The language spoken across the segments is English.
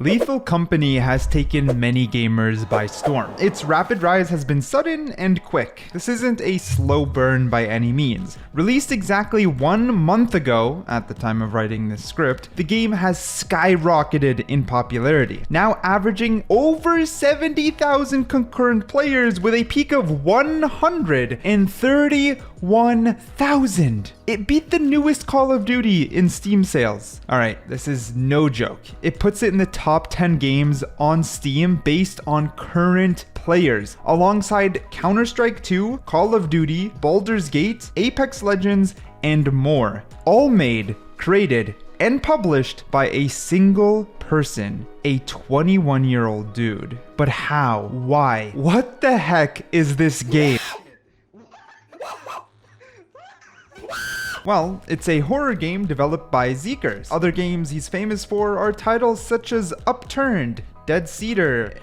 Lethal Company has taken many gamers by storm. Its rapid rise has been sudden and quick. This isn't a slow burn by any means. Released exactly 1 month ago, at the time of writing this script, the game has skyrocketed in popularity, now averaging over 70,000 concurrent players with a peak of 131,000. It beat the newest Call of Duty in Steam sales. Alright, this is no joke. It puts it in the top 10 games on Steam based on current players, alongside Counter-Strike 2, Call of Duty, Baldur's Gate, Apex Legends, and more. All made, created, and published by a single person, a 21-year-old dude. But how? Why? What the heck is this game? Well, it's a horror game developed by Dittoz. Other games he's famous for are titles such as Upturned, Dead Cedar.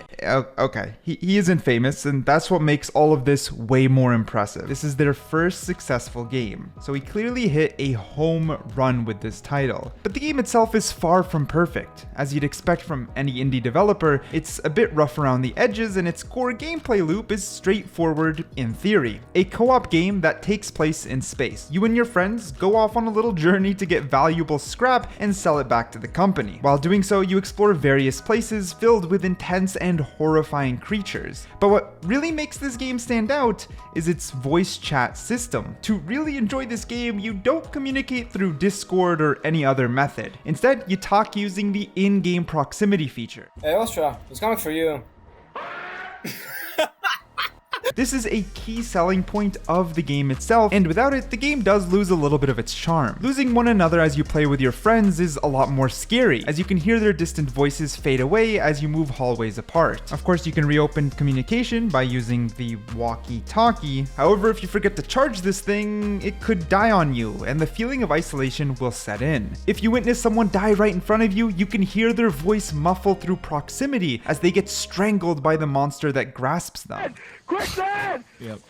Okay, he isn't famous, and that's what makes all of this way more impressive. This is their first successful game, so he clearly hit a home run with this title. But the game itself is far from perfect. As you'd expect from any indie developer, it's a bit rough around the edges, and its core gameplay loop is straightforward in theory. A co-op game that takes place in space. You and your friends go off on a little journey to get valuable scrap and sell it back to the company. While doing so, you explore various places filled with intense and horrifying creatures. But what really makes this game stand out is its voice chat system. To really enjoy this game, you don't communicate through Discord or any other method. Instead, you talk using the in-game proximity feature. Hey, Ostra, it's coming for you. This is a key selling point of the game itself, and without it, the game does lose a little bit of its charm. Losing one another as you play with your friends is a lot more scary, as you can hear their distant voices fade away as you move hallways apart. Of course, you can reopen communication by using the walkie-talkie. However, if you forget to charge this thing, it could die on you, and the feeling of isolation will set in. If you witness someone die right in front of you, you can hear their voice muffle through proximity as they get strangled by the monster that grasps them. Quick, Dad! Yep.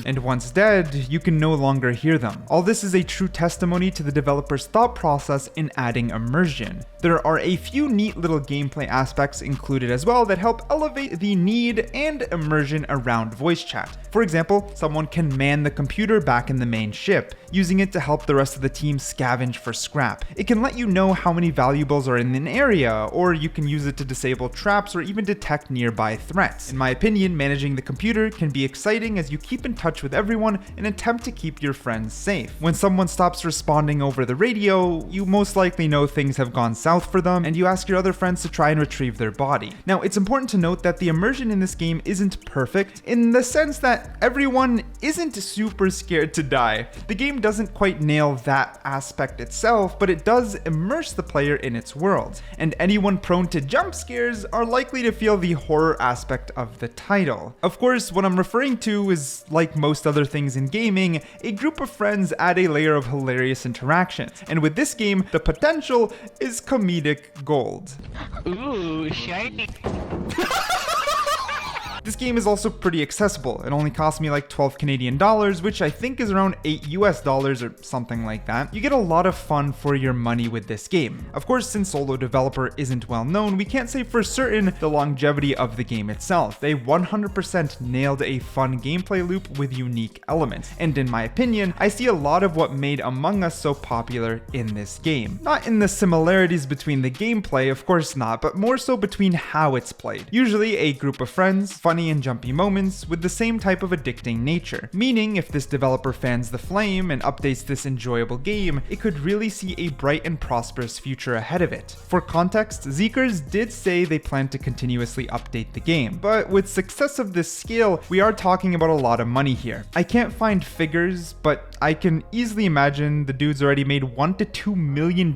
And once dead, you can no longer hear them. All this is a true testimony to the developer's thought process in adding immersion. There are a few neat little gameplay aspects included as well that help elevate the need and immersion around voice chat. For example, someone can man the computer back in the main ship, using it to help the rest of the team scavenge for scrap. It can let you know how many valuables are in an area, or you can use it to disable traps or even detect nearby threats. In my opinion, managing the computer can be exciting as you keep in touch with everyone and attempt to keep your friends safe. When someone stops responding over the radio, you most likely know things have gone south for them, and you ask your other friends to try and retrieve their body. Now, it's important to note that the immersion in this game isn't perfect, in the sense that everyone isn't super scared to die. The game doesn't quite nail that aspect itself, but it does immerse the player in its world, and anyone prone to jump scares are likely to feel the horror aspect of the title. Of course, what I'm referring to is, like most other things in gaming, a group of friends add a layer of hilarious interactions, and with this game, the potential is comedic gold. Ooh, shiny. This game is also pretty accessible. It only cost me like 12 Canadian dollars, which I think is around $8 US or something like that. You get a lot of fun for your money with this game. Of course, since solo developer isn't well known, we can't say for certain the longevity of the game itself. They 100% nailed a fun gameplay loop with unique elements. And in my opinion, I see a lot of what made Among Us so popular in this game. Not in the similarities between the gameplay, of course not, but more so between how it's played. Usually a group of friends, funny and jumpy moments with the same type of addicting nature. Meaning, if this developer fans the flame and updates this enjoyable game, it could really see a bright and prosperous future ahead of it. For context, Dittoz did say they plan to continuously update the game, but with success of this scale, we are talking about a lot of money here. I can't find figures, but I can easily imagine the dude's already made $1 to $2 million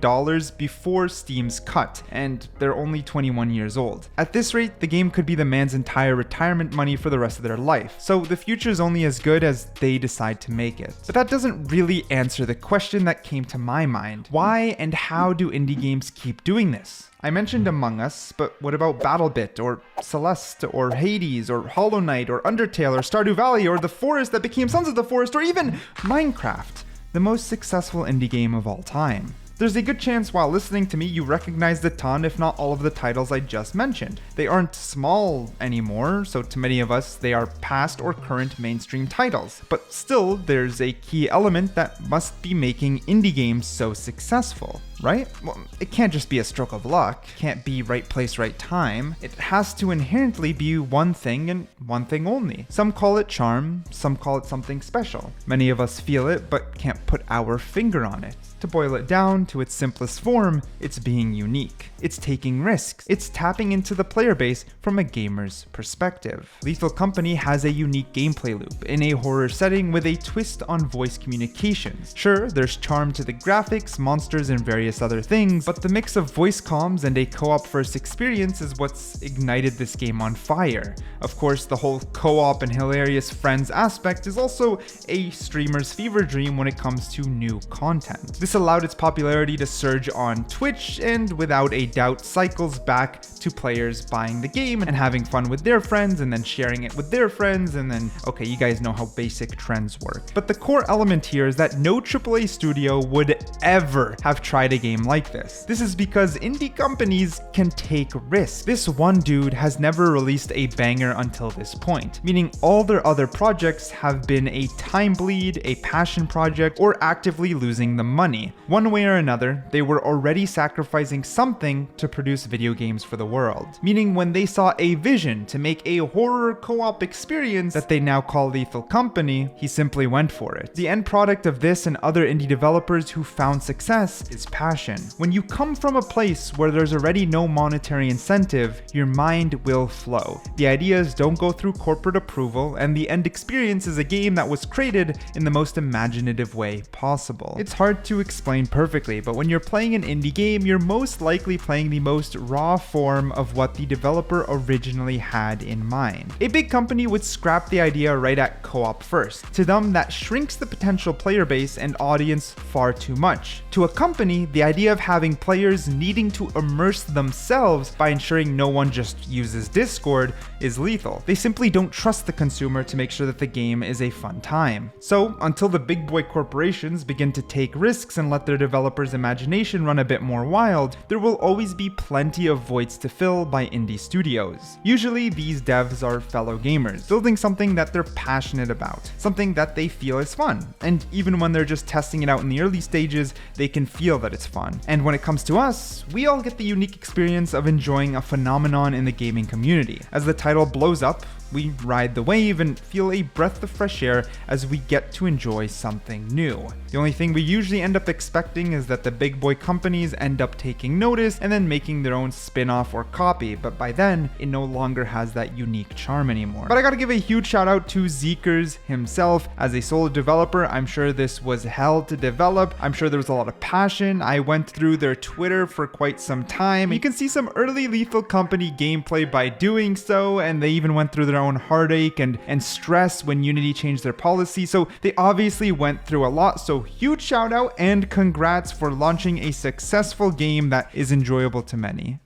before Steam's cut, and they're only 21 years old. At this rate, the game could be the man's entire retirement money for the rest of their life, so the future is only as good as they decide to make it. But that doesn't really answer the question that came to my mind. Why and how do indie games keep doing this? I mentioned Among Us, but what about BattleBit, or Celeste, or Hades, or Hollow Knight, or Undertale, or Stardew Valley, or The Forest that became Sons of the Forest, or even Minecraft, the most successful indie game of all time? There's a good chance while listening to me you recognized a ton, if not all of the titles I just mentioned. They aren't small anymore, so to many of us they are past or current mainstream titles. But still, there's a key element that must be making indie games so successful, right? Well, it can't just be a stroke of luck, can't be right place, right time. It has to inherently be one thing and one thing only. Some call it charm, some call it something special. Many of us feel it, but can't put our finger on it. To boil it down to its simplest form, it's being unique. It's taking risks. It's tapping into the player base from a gamer's perspective. Lethal Company has a unique gameplay loop in a horror setting with a twist on voice communications. Sure, there's charm to the graphics, monsters, and various other things, but the mix of voice comms and a co-op first experience is what's ignited this game on fire. Of course, the whole co-op and hilarious friends aspect is also a streamer's fever dream when it comes to new content. This allowed its popularity to surge on Twitch and without a doubt cycles back to players buying the game and having fun with their friends and then sharing it with their friends and then, okay, you guys know how basic trends work. But the core element here is that no AAA studio would ever have tried a game like this. This is because indie companies can take risks. This one dude has never released a banger until this point, meaning all their other projects have been a time bleed, a passion project, or actively losing the money. One way or another, they were already sacrificing something to produce video games for the world. Meaning when they saw a vision to make a horror co-op experience that they now call Lethal Company, he simply went for it. The end product of this and other indie developers who found success is passion. When you come from a place where there's already no monetary incentive, your mind will flow. The ideas don't go through corporate approval, and the end experience is a game that was created in the most imaginative way possible. It's hard to explain perfectly, but when you're playing an indie game, you're most likely playing the most raw form of what the developer originally had in mind. A big company would scrap the idea right at co-op first. To them, that shrinks the potential player base and audience far too much. To a company, the idea of having players needing to immerse themselves by ensuring no one just uses Discord is lethal. They simply don't trust the consumer to make sure that the game is a fun time. So, until the big boy corporations begin to take risks and let their developers' imagination run a bit more wild, there will always be plenty of voids to fill by indie studios. Usually, these devs are fellow gamers, building something that they're passionate about, something that they feel is fun. And even when they're just testing it out in the early stages, they can feel that it's fun. And when it comes to us, we all get the unique experience of enjoying a phenomenon in the gaming community. As the title blows up, we ride the wave and feel a breath of fresh air as we get to enjoy something new. The only thing we usually end up expecting is that the big boy companies end up taking notice and then making their own spin-off or copy, but by then, it no longer has that unique charm anymore. But I gotta give a huge shout out to Zeekers himself. As a solo developer, I'm sure this was hell to develop. I'm sure there was a lot of passion. I went through their Twitter for quite some time. You can see some early Lethal Company gameplay by doing so, and they even went through their own heartache and stress when Unity changed their policy, so they obviously went through a lot. So huge shout out and congrats for launching a successful game that is enjoyable to many.